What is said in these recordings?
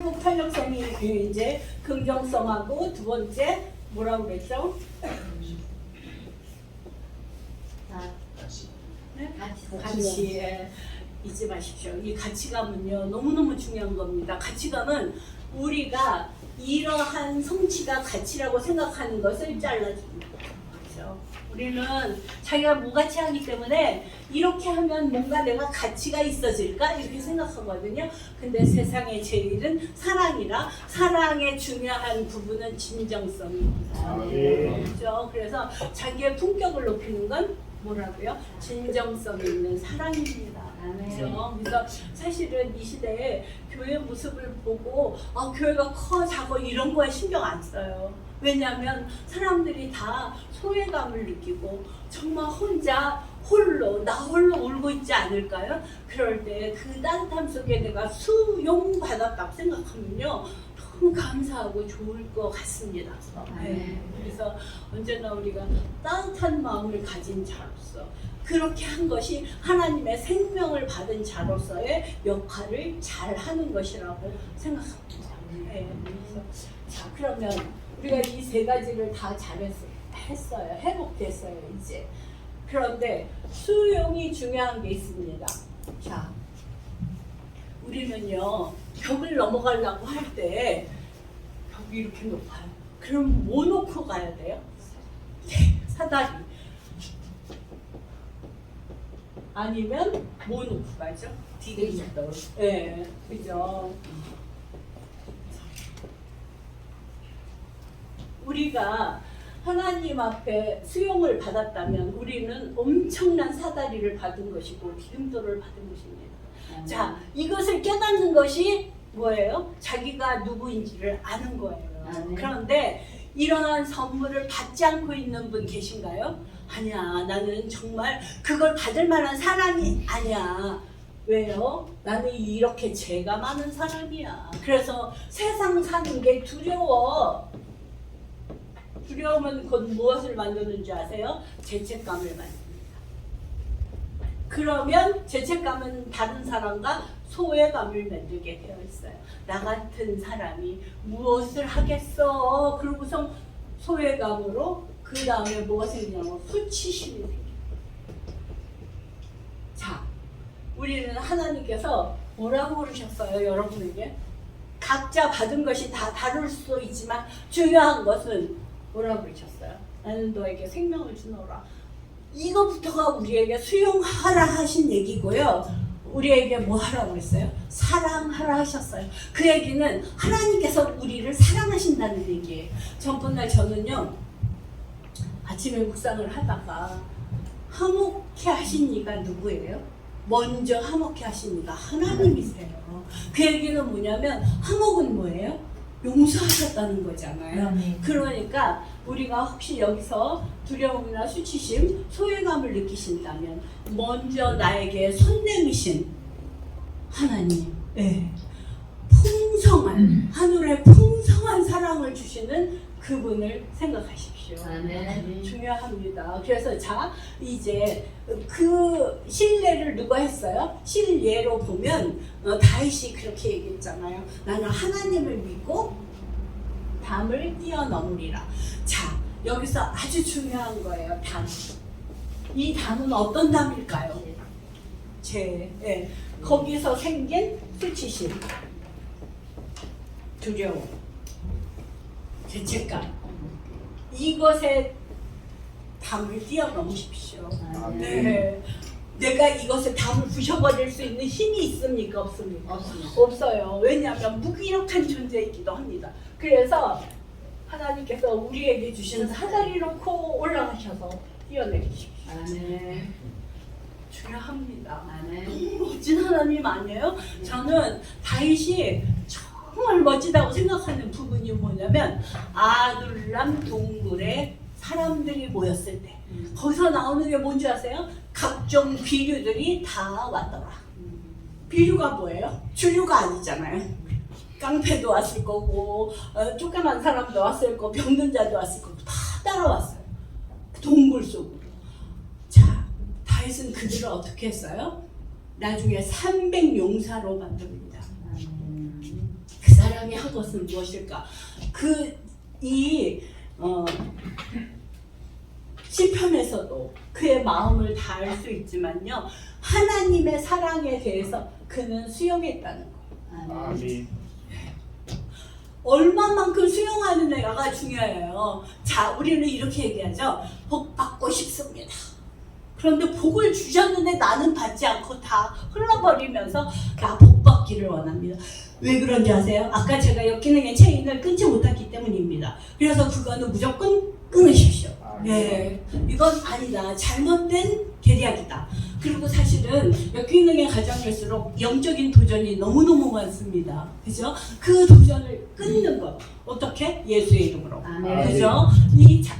탄력성이 이제 긍정성하고 두 번째 뭐라고 그랬죠? 네? 가치. 잊지 마십시오. 이 가치감은요 너무너무 중요한 겁니다. 가치감은 우리가 이러한 성취가 가치라고 생각하는 것을 잘라줍니다. 그렇죠? 우리는 자기가 무가치하기 때문에 이렇게 하면 뭔가 내가 가치가 있어질까 이렇게 생각하거든요. 근데 세상의 제일은 사랑이라 사랑의 중요한 부분은 진정성입니다. 그렇죠? 그래서 자기의 품격을 높이는 건 뭐라고요? 진정성 있는 사랑입니다. 그렇죠? 그래서 사실은 이 시대에 교회 모습을 보고 교회가 커 작아 이런 거에 신경 안 써요. 왜냐하면 사람들이 다 소외감을 느끼고 정말 나 홀로 울고 있지 않을까요? 그럴 때 그 따뜻함 속에 내가 수용받았다고 생각하면요 너무 감사하고 좋을 것 같습니다. 네. 그래서 언제나 우리가 따뜻한 마음을 가진 자로서 그렇게 한 것이 하나님의 생명을 받은 자로서의 역할을 잘 하는 것이라고 생각합니다. 네. 그래서 자, 그러면 우리가 이 세 가지를 다 했어요. 회복됐어요, 이제. 그런데 수용이 중요한 게 있습니다. 자, 우리는요, 벽을 넘어가려고 할 때 벽이 이렇게 높아요. 그럼 뭐 놓고 가야 돼요? 사다리. 아니면 뭐 놓고 가죠? 디귿돌. 네, 그죠? 우리가 하나님 앞에 수용을 받았다면 우리는 엄청난 사다리를 받은 것이고 디귿돌을 받은 것입니다. 자, 이것을 깨닫는 것이 뭐예요? 자기가 누구인지를 아는 거예요. 그런데 이러한 선물을 받지 않고 있는 분 계신가요? 아니야, 나는 정말 그걸 받을 만한 사람이 아니야. 왜요? 나는 이렇게 죄가 많은 사람이야. 그래서 세상 사는 게 두려워. 두려움은 곧 무엇을 만드는지 아세요? 죄책감을 만듭니다. 그러면 죄책감은 다른 사람과 소외감을 만들게 되어 있어요. 나 같은 사람이 무엇을 하겠어? 그러고서 소외감으로 그 다음에 무엇을 하냐면 수치심이 생겨요. 자, 우리는 하나님께서 뭐라고 그러셨어요? 여러분에게? 각자 받은 것이 다 다를 수 있지만 중요한 것은 뭐라고 그러셨어요? 나는 너에게 생명을 주노라. 이거부터가 우리에게 수용하라 하신 얘기고요. 우리에게 뭐 하라고 했어요? 사랑하라 하셨어요. 그 얘기는 하나님께서 우리를 사랑하신다는 얘기예요. 전번날 저는요 아침에 묵상을 하다가 화목케 하신 이가 누구예요? 먼저 화목케 하신 이가 하나님이세요. 그 얘기는 뭐냐면 화목은 뭐예요? 용서하셨다는 거잖아요. 그러니까 우리가 혹시 여기서 두려움이나 수치심, 소외감을 느끼신다면 먼저 나에게 손 내미신 하나님, 풍성한 하늘의 풍성한 사랑을 주시는 그분을 생각하십시오. 중요합니다. 그래서 자, 이제 그 신뢰를 누가 했어요? 신예로 보면 다윗이 그렇게 얘기했잖아요. 나는 하나님을 믿고 담을 뛰어넘으리라. 자, 여기서 아주 중요한 거예요. 담. 이 담은 어떤 담일까요? 거기서 생긴 수치심, 두려움, 죄책감. 이것에 담을 뛰어넘으십시오. 네. 내가 이것을 담을 부셔버릴 수 있는 힘이 있습니까? 없습니까? 없어요. 왜냐하면 무기력한 존재이기도 합니다. 그래서 하나님께서 우리에게 주신 사다리 놓고 올라가셔서 뛰어내리십시오. 중요합니다. 너무 멋진 하나님 아니에요? 저는 다윗이 정말 멋지다고 생각하는 부분이 뭐냐면 아둘람 동굴에 사람들이 모였을 때 거기서 나오는 게 뭔지 아세요? 각종 비류들이 다 왔더라. 비류가 뭐예요? 주류가 아니잖아요. 깡패도 왔을 거고 쫓겨난 사람도 왔을 거고 병든 자도 왔을 거고 다 따라왔어요. 동굴 속으로. 자, 다윗은 그들을 어떻게 했어요? 나중에 300용사로 만듭니다. 그 사람 사랑이 한 것은 무엇일까? 이 시편에서도 그의 마음을 다 알 수 있지만요, 하나님의 사랑에 대해서 그는 수용했다는 거예요. 아멘. 얼마만큼 수용하는 애가 중요해요. 자, 우리는 이렇게 얘기하죠. 복 받고 싶습니다. 그런데 복을 주셨는데 나는 받지 않고 다 흘러버리면서 나 복 받기를 원합니다. 왜 그런지 아세요? 아까 제가 역기능의 체인을 끊지 못했기 때문입니다. 그래서 그거는 무조건 끊으십시오. 예, 이건 아니다. 잘못된 계략이다. 그리고 사실은 역기능의 가정일수록 영적인 도전이 너무너무 많습니다. 그죠? 그 도전을 끊는 것. 어떻게? 예수의 이름으로. 그죠?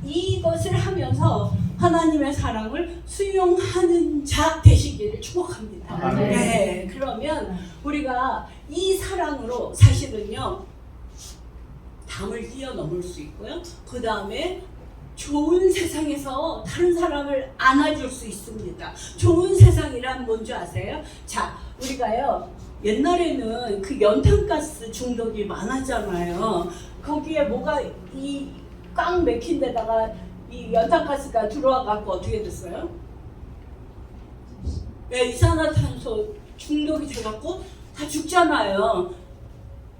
이것을 하면서 하나님의 사랑을 수용하는 자 되시기를 축복합니다. 네, 그러면 우리가 이 사랑으로 사실은요, 담을 뛰어넘을 수 있고요. 그 다음에 좋은 세상에서 다른 사람을 안아줄 수 있습니다. 좋은 세상이란 뭔지 아세요? 자, 우리가요, 옛날에는 그 연탄가스 중독이 많았잖아요. 거기에 뭐가 이 꽉 맥힌 데다가 이 연탄가스가 들어와 갖고 어떻게 됐어요? 네, 이산화탄소 중독이 돼갖고 다 죽잖아요.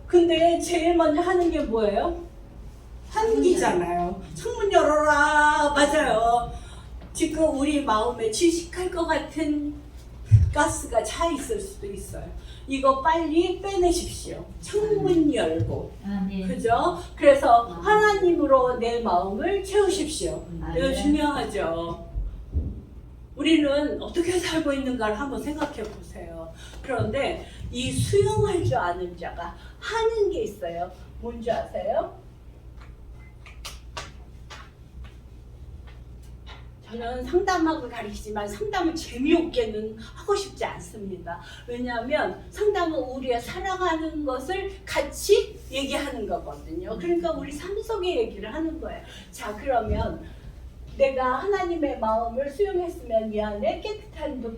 근데 제일 먼저 하는 게 뭐예요? 환기잖아요. 창문 열어라. 맞아요. 지금 우리 마음에 질식할 것 같은 가스가 차 있을 수도 있어요. 이거 빨리 빼내십시오. 창문 열고. 그죠? 그래서 하나님으로 내 마음을 채우십시오. 이거 중요하죠. 우리는 어떻게 살고 있는가를 한번 생각해 보세요. 그런데 이 수용할 줄 아는 자가 하는 게 있어요. 뭔지 아세요? 저는 상담학을 가르치지만 상담을 재미없게는 하고 싶지 않습니다. 왜냐하면 상담은 우리가 살아가는 것을 같이 얘기하는 거거든요. 그러니까 우리 삶 속의 얘기를 하는 거예요. 자, 그러면 내가 하나님의 마음을 수용했으면 이 안에 깨끗한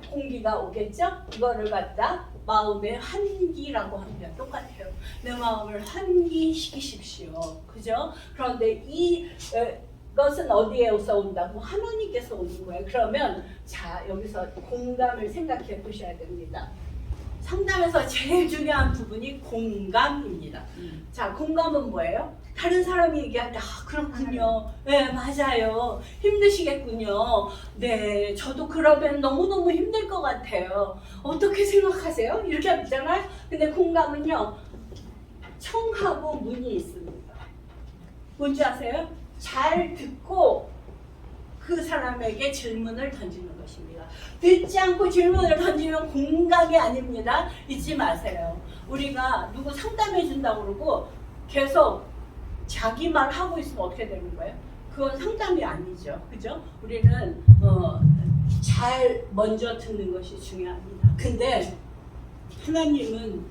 공기가 오겠죠? 이거를 갖다 마음의 환기라고 하면 똑같아요. 내 마음을 환기시키십시오. 그죠? 그런데 이것은 어디에서 온다고? 하나님께서 오는 거예요. 그러면 자, 여기서 공감을 생각해 보셔야 됩니다. 상담에서 제일 중요한 부분이 공감입니다. 자, 공감은 뭐예요? 다른 사람이 얘기할 때 그렇군요. 네, 맞아요. 힘드시겠군요. 네, 저도 그러면 너무너무 힘들 것 같아요. 어떻게 생각하세요? 이렇게 하잖아요. 근데 공감은요, 청하고 문이 있습니다. 뭔지 아세요? 잘 듣고 그 사람에게 질문을 던지는 것입니다. 듣지 않고 질문을 던지면 공감이 아닙니다. 잊지 마세요. 우리가 누구 상담해 준다고 그러고 계속 자기 말 하고 있으면 어떻게 되는 거예요? 그건 상담이 아니죠. 그죠? 우리는 잘 먼저 듣는 것이 중요합니다. 근데 하나님은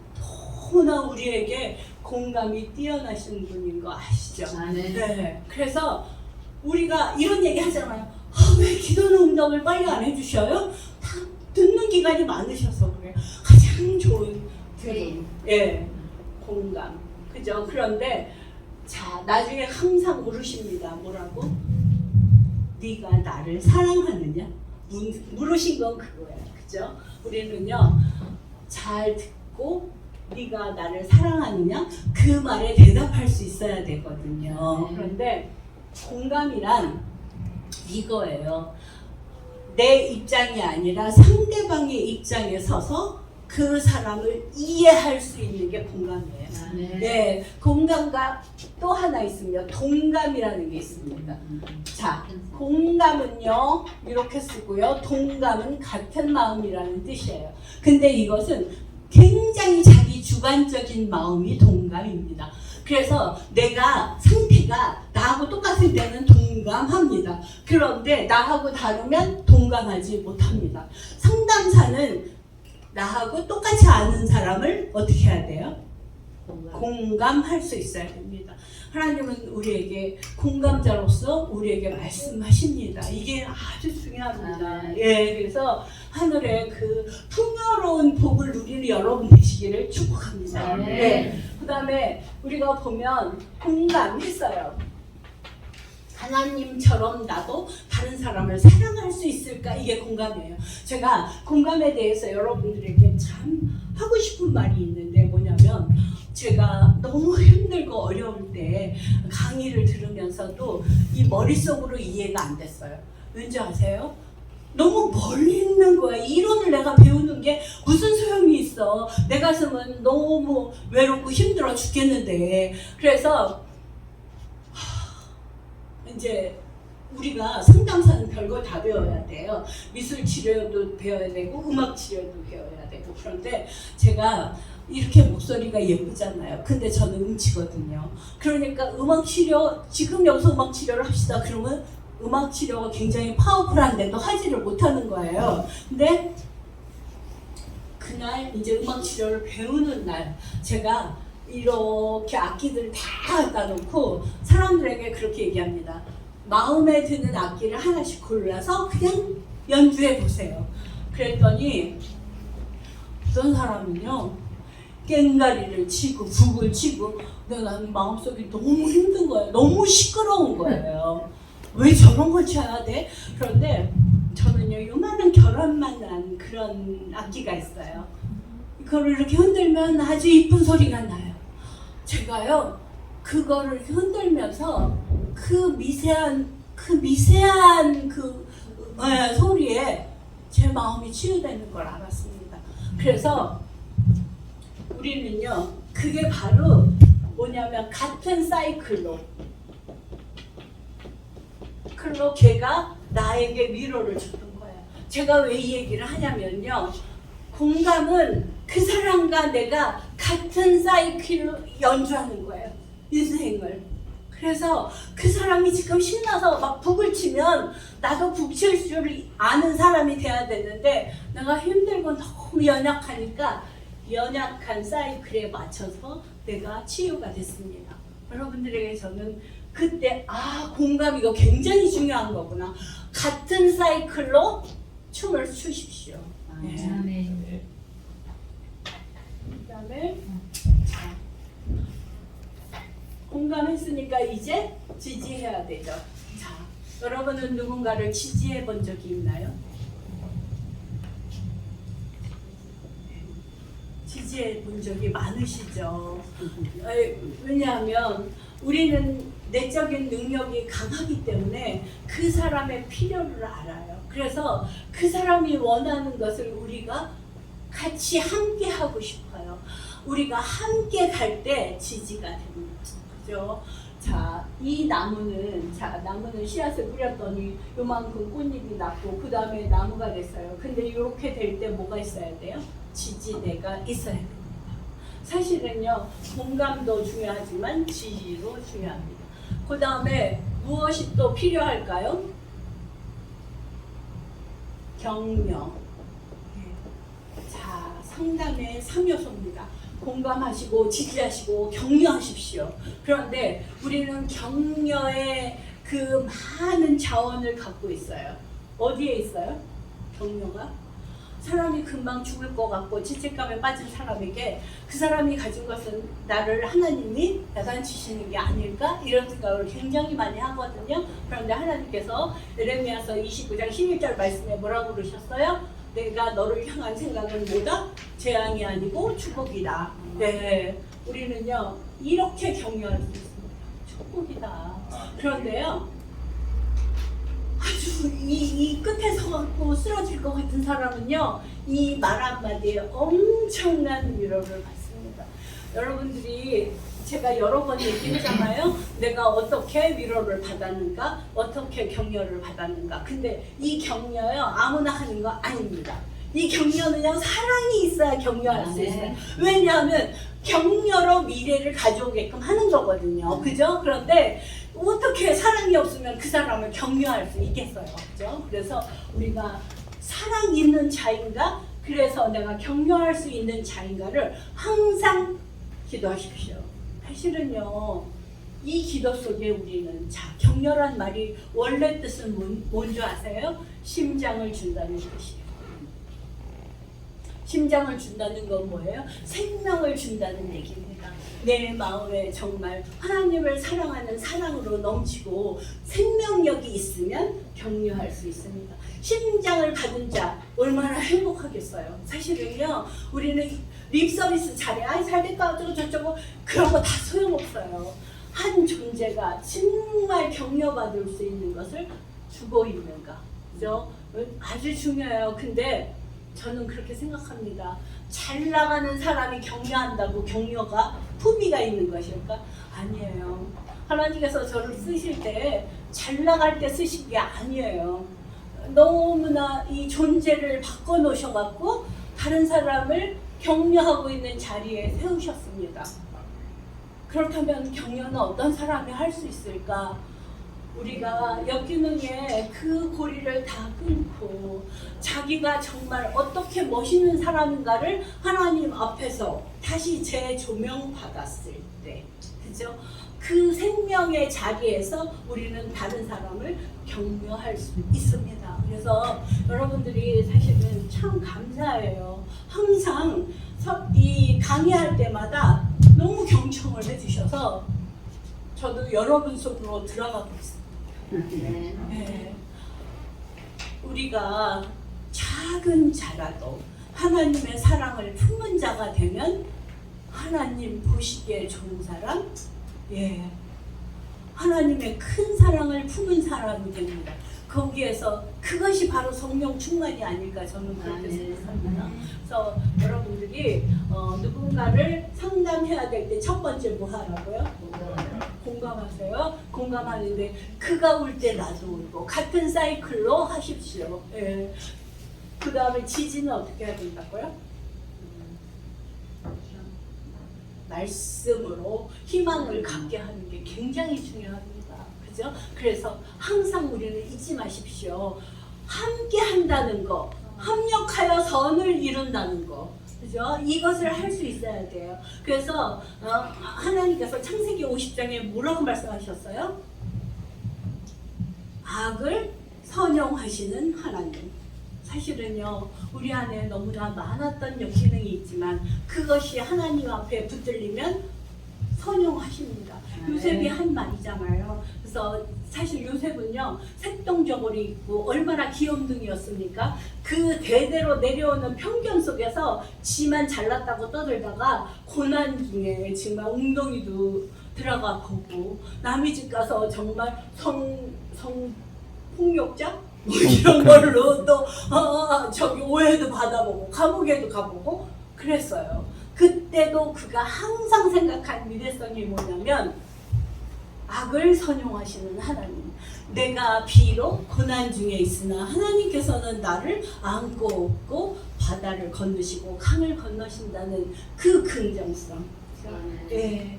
너무나 우리에게 공감이 뛰어나신 분인 거 아시죠? 네. 그래서 우리가 이런 얘기 하잖아요. 왜 기도는 응답을 빨리 안 해주셔요? 다 듣는 기간이 많으셔서 그래요. 가장 좋은 예, 공감. 그죠? 그런데 자, 나중에 항상 물으십니다. 뭐라고? 네가 나를 사랑하느냐? 물으신 건 그거예요. 그죠? 우리는요, 잘 듣고 네가 나를 사랑하느냐? 그 말에 대답할 수 있어야 되거든요. 그런데 공감이란 이거예요. 내 입장이 아니라 상대방의 입장에 서서 그 사람을 이해할 수 있는 게 공감이에요. 네, 공감과 또 하나 있습니다. 동감이라는 게 있습니다. 자, 공감은요 이렇게 쓰고요. 동감은 같은 마음이라는 뜻이에요. 근데 이것은 굉장히 자기 주관적인 마음이 동감입니다. 그래서 내가 상태가 나하고 똑같을 때는 동감합니다. 그런데 나하고 다르면 동감하지 못합니다. 상담사는 나하고 똑같이 아는 사람을 어떻게 해야 돼요? 공감할 수 있어야 됩니다. 하나님은 우리에게 공감자로서 우리에게 말씀하십니다. 이게 아주 중요합니다. 예, 그래서 하늘의 그 풍요로운 복을 누리는 여러분 되시기를 축복합니다. 네. 그다음에 우리가 보면 공감했어요. 하나님처럼 나도 다른 사람을 사랑할 수 있을까? 이게 공감이에요. 제가 공감에 대해서 여러분들에게 참 하고 싶은 말이 있는데 뭐냐면 제가 너무 힘들고 어려울 때 강의를 들으면서도 이 머릿속으로 이해가 안 됐어요. 왠지 아세요? 너무 멀리 있는 거야. 이론을 내가 배우는 게 무슨 소용이 있어. 내 가슴은 너무 외롭고 힘들어 죽겠는데. 그래서 이제 우리가 상담사는 별거 다 배워야 돼요. 미술 치료도 배워야 되고 음악 치료도 배워야 되고. 그런데 제가 이렇게 목소리가 예쁘잖아요. 근데 저는 음치거든요. 그러니까 음악 치료, 지금 여기서 음악 치료를 합시다. 그러면 음악 치료가 굉장히 파워풀한데도 하지를 못하는 거예요. 근데 그날 이제 음악 치료를 배우는 날 제가 이렇게 악기들을 다 갖다 놓고 사람들에게 그렇게 얘기합니다. 마음에 드는 악기를 하나씩 골라서 그냥 연주해 보세요. 그랬더니 어떤 사람은요 꽹가리를 치고 북을 치고 근데 나는 마음속이 너무 힘든 거예요. 너무 시끄러운 거예요. 왜 저런 걸 쳐야 돼? 그런데 저는요 요만한 결함만 난 그런 악기가 있어요. 그거를 이렇게 흔들면 아주 이쁜 소리가 나요. 제가요 그거를 흔들면서 그 미세한 소리에 제 마음이 치유되는 걸 알았습니다. 그래서 우리는요 그게 바로 뭐냐면 같은 사이클로 걔가 나에게 위로를 줬던 거예요. 제가 왜 이 얘기를 하냐면요 공감은 그 사람과 내가 같은 사이클로 연주하는 거예요. 인생을. 그래서 그 사람이 지금 신나서 막 북을 치면 나도 북 칠 줄 아는 사람이 돼야 되는데 내가 힘들고 너무 연약하니까 연약한 사이클에 맞춰서 내가 치유가 됐습니다. 여러분들에게 저는 그때 공감 이거 굉장히 중요한 거구나. 같은 사이클로 춤을 추십시오. 네. 그다음에 공감했으니까 이제 지지해야 되죠. 자, 여러분은 누군가를 지지해 본 적이 있나요? 지지해 본 적이 많으시죠. 왜냐하면 우리는 내적인 능력이 강하기 때문에 그 사람의 필요를 알아요. 그래서 그 사람이 원하는 것을 우리가 같이 함께 하고 싶어요. 우리가 함께 갈 때 지지가 됩니다. 그죠? 자, 이 나무는 씨앗을 뿌렸더니 요만큼 꽃잎이 났고 그 다음에 나무가 됐어요. 근데 이렇게 될 때 뭐가 있어야 돼요? 지지대가 있어야 됩니다. 사실은요 공감도 중요하지만 지지도 중요합니다. 그 다음에 무엇이 또 필요할까요? 격려. 자, 상담의 3요소입니다. 공감하시고 지지하시고 격려하십시오. 그런데 우리는 격려의 그 많은 자원을 갖고 있어요. 어디에 있어요? 격려가? 사람이 금방 죽을 것 같고 죄책감에 빠진 사람에게 그 사람이 가진 것은 나를 하나님이 야단치시는 게 아닐까? 이런 생각을 굉장히 많이 하거든요. 그런데 하나님께서 에레미야서 29장 11절 말씀에 뭐라고 그러셨어요? 내가 너를 향한 생각은 뭐다? 재앙이 아니고 축복이다. 네, 우리는요 이렇게 격려할 수 있습니다. 축복이다. 그런데요 아주 이 끝에 서갖고 쓰러질 것 같은 사람은요 이 말 한마디에 엄청난 위로를 받습니다. 여러분들이 제가 여러 번 얘기했잖아요. 내가 어떻게 위로를 받았는가, 어떻게 격려를 받았는가. 근데 이 격려요 아무나 하는 거 아닙니다. 이 격려는요 사랑이 있어야 격려할 수 있어요. 왜냐하면 격려로 미래를 가져오게끔 하는 거거든요. 그죠? 그런데 어떻게 사랑이 없으면 그 사람을 격려할 수 있겠어요. 그죠? 그래서 우리가 사랑 있는 자인가? 그래서 내가 격려할 수 있는 자인가를 항상 기도하십시오. 사실은요, 이 기도 속에 우리는 격려란 말이 원래 뜻은 뭔지 아세요? 심장을 준다는 뜻이에요. 심장을 준다는 건 뭐예요? 생명을 준다는 얘기입니다. 내 마음에 정말 하나님을 사랑하는 사랑으로 넘치고 생명력이 있으면 격려할 수 있습니다. 심장을 받은 자 얼마나 행복하겠어요. 사실은요, 우리는 립서비스 잘해, 아이 잘 됐다 어쩌고 저쩌고 그런 거 다 소용없어요. 한 존재가 정말 격려받을 수 있는 것을 주고 있는가, 그죠? 아주 중요해요. 근데 저는 그렇게 생각합니다. 잘 나가는 사람이 격려한다고 격려가 품위가 있는 것일까? 아니에요. 하나님께서 저를 쓰실 때 잘 나갈 때 쓰신 게 아니에요. 너무나 이 존재를 바꿔놓으셔갖고 다른 사람을 격려하고 있는 자리에 세우셨습니다. 그렇다면 격려는 어떤 사람이 할 수 있을까? 우리가 역기능에 그 고리를 다 끊고 자기가 정말 어떻게 멋있는 사람인가를 하나님 앞에서 다시 재조명받았을 때, 그죠? 그 생명의 자리에서 우리는 다른 사람을 격려할 수 있습니다. 그래서 여러분들이 사실은 참 감사해요. 항상 이 강의할 때마다 너무 경청을 해주셔서 저도 여러분 속으로 들어가고 있습니다. 네. 우리가 작은 자라도 하나님의 사랑을 품은 자가 되면 하나님 보시기에 좋은 사람, 예, 하나님의 큰 사랑을 품은 사람이 됩니다. 거기에서 그것이 바로 성령 충만이 아닐까 저는 그렇게 생각합니다. 그래서 여러분들이 누군가를 상담해야 될 때 첫 번째 뭐 하라고요? 공감하세요. 공감하는데 그가 울 때 나도 울고 같은 사이클로 하십시오. 예. 그 다음에 지지는 어떻게 해야 된다고요? 말씀으로 희망을 갖게 하는 게 굉장히 중요합니다. 그죠? 그래서 항상 우리는 잊지 마십시오. 함께 한다는 거, 합력하여 선을 이룬다는 거, 그죠? 이것을 할 수 있어야 돼요. 그래서 하나님께서 창세기 50장에 뭐라고 말씀하셨어요? 악을 선용하시는 하나님. 사실은요, 우리 안에 너무나 많았던 역기능이 있지만 그것이 하나님 앞에 붙들리면 선용하십니다. 요셉이 한 말이잖아요. 그래서 사실 요셉은요, 색동저고리 입고 얼마나 귀염둥이였습니까? 그 대대로 내려오는 편견 속에서 지만 잘났다고 떠들다가 고난 중에 정말 웅덩이도 들어가 보고 남의 집 가서 정말 성폭력자? 뭐 이런 걸로 또 저기 오해도 받아보고 감옥에도 가보고 그랬어요. 그때도 그가 항상 생각한 미래성이 뭐냐면 악을 선용하시는 하나님. 내가 비록 고난 중에 있으나 하나님께서는 나를 안고 업고 바다를 건너시고 강을 건너신다는 그 긍정성. 예.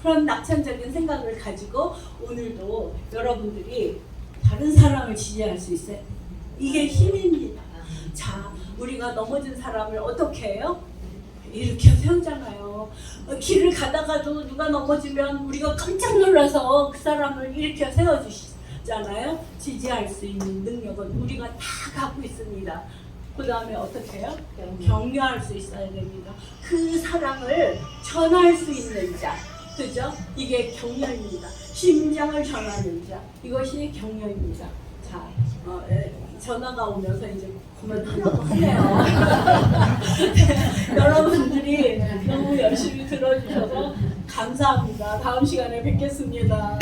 그런 낙천적인 생각을 가지고 오늘도 여러분들이 다른 사람을 지지할 수 있어요. 이게 힘입니다. 자, 우리가 넘어진 사람을 어떻게 해요? 이렇게 세우잖아요. 길을 가다가도 누가 넘어지면 우리가 깜짝 놀라서 그 사람을 일으켜 세워주시잖아요. 지지할 수 있는 능력은 우리가 다 갖고 있습니다. 그 다음에 어떻게 해요? 격려할 수 있어야 됩니다. 그 사랑을 전할 수 있는 자, 그죠? 이게 격려입니다. 심장을 전하는 자, 이것이 격려입니다. 자, 전화가 오면서 이제 그만하라고 하네요. 여러분들이 너무 열심히 들어주셔서 감사합니다. 다음 시간에 뵙겠습니다.